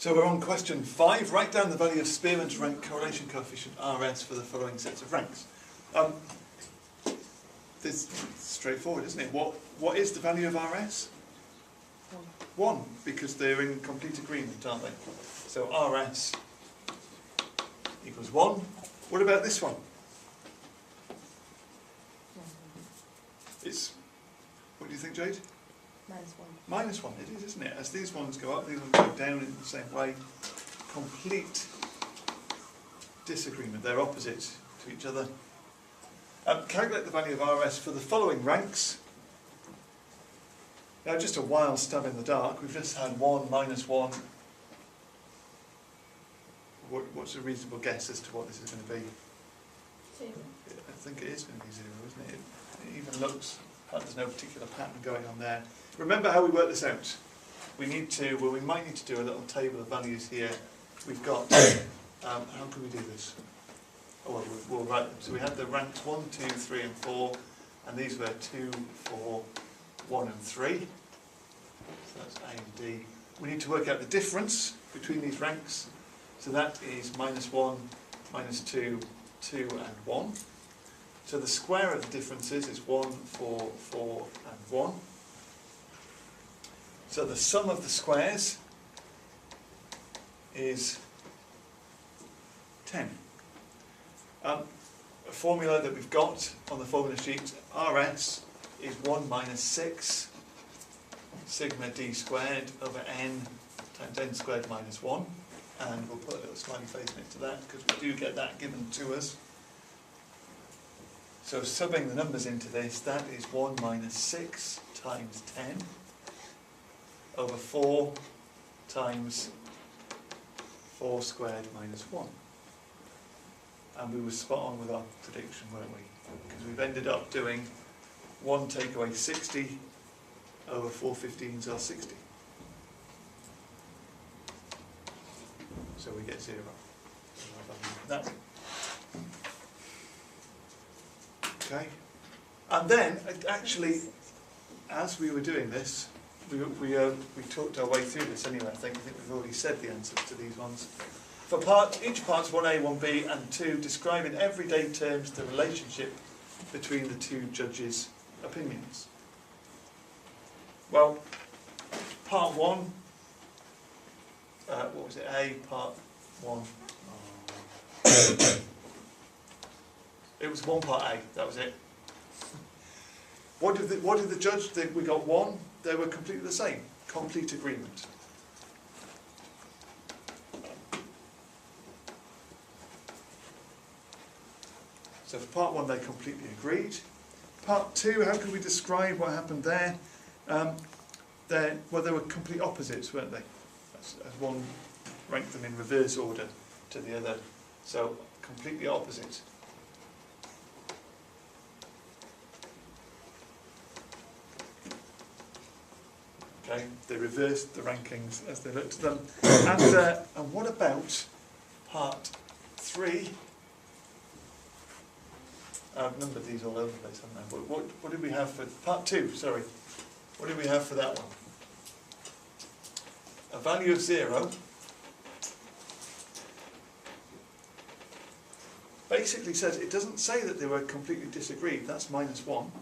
So we're on question 5. Write down the value of Spearman's rank correlation coefficient RS for the following sets of ranks. This is straightforward, isn't it? What is the value of RS? 1, because they're in complete agreement, aren't they? So RS equals 1. What about this one? It's, what do you think, Jade? Minus 1, it is, isn't it? As these ones go up, these ones go down in the same way. Complete disagreement. They're opposite to each other. Calculate the value of RS for the following ranks. Now, just a wild stab in the dark. We've just had 1, minus 1. What's a reasonable guess as to what this is going to be? 0. I think it is going to be 0, isn't it? It even looks like there's no particular pattern going on there. Remember how we work this out. We need to, well, we might need to do a little table of values here. We've got, how can we do this? Oh, well, we'll write them. So we had the ranks 1, 2, 3 and 4, and these were 2, 4, 1 and 3. So that's A and D. We need to work out the difference between these ranks. So that is minus 1, minus 2, 2 and 1. So the square of the differences is 1, 4, 4 and 1. So the sum of the squares is 10. A formula that we've got on the formula sheet, RS is 1 minus 6 sigma d squared over n times n squared minus 1. And we'll put a little smiley face next to that because we do get that given to us. So subbing the numbers into this, that is 1 minus 6 times 10 over 4 times 4 squared minus 1. And we were spot on with our prediction, weren't we? Because we've ended up doing 1 take away 60 over 4 15s are 60. So we get 0. That. Okay. And then, actually, as we were doing this, we talked our way through this anyway. I think we've already said the answers to these ones. For each parts 1A, 1B and 2, describe in everyday terms the relationship between the two judges' opinions. Well, part 1, what was it, A, part 1? It was 1 part A, that was it. What did the judge think? We got 1, they were completely the same. Complete agreement. So for part 1 they completely agreed. Part 2, how can we describe what happened there? They were complete opposites, weren't they? As one ranked them in reverse order to the other. So completely opposite. Okay, they reversed the rankings as they looked at them. And what about part 3? I've numbered these all over the place, haven't I? What did we have for part 2? Sorry, what did we have for that one? A value of 0. Basically says it doesn't say that they were completely disagreed. That's minus 1.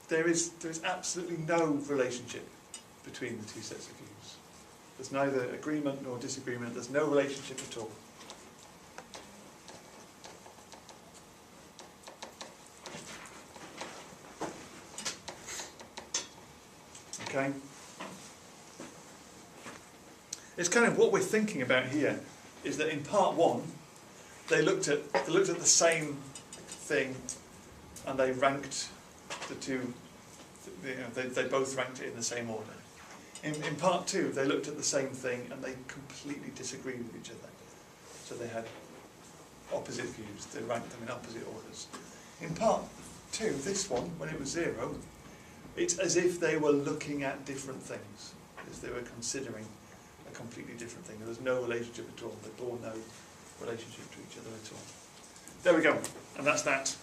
There is absolutely no relationship between the two sets of views. There's neither agreement nor disagreement. There's no relationship at all. Okay. It's kind of what we're thinking about here is that in part 1 they looked at the same thing and they ranked the two. They both ranked it in the same order. In part 2 they looked at the same thing and they completely disagreed with each other. So they had opposite views. They ranked them in opposite orders. In part 2, this one, when it was 0, it's as if they were looking at different things, as they were considering a completely different thing. There was no relationship at all. They bore no relationship to each other at all. There we go, and that's that.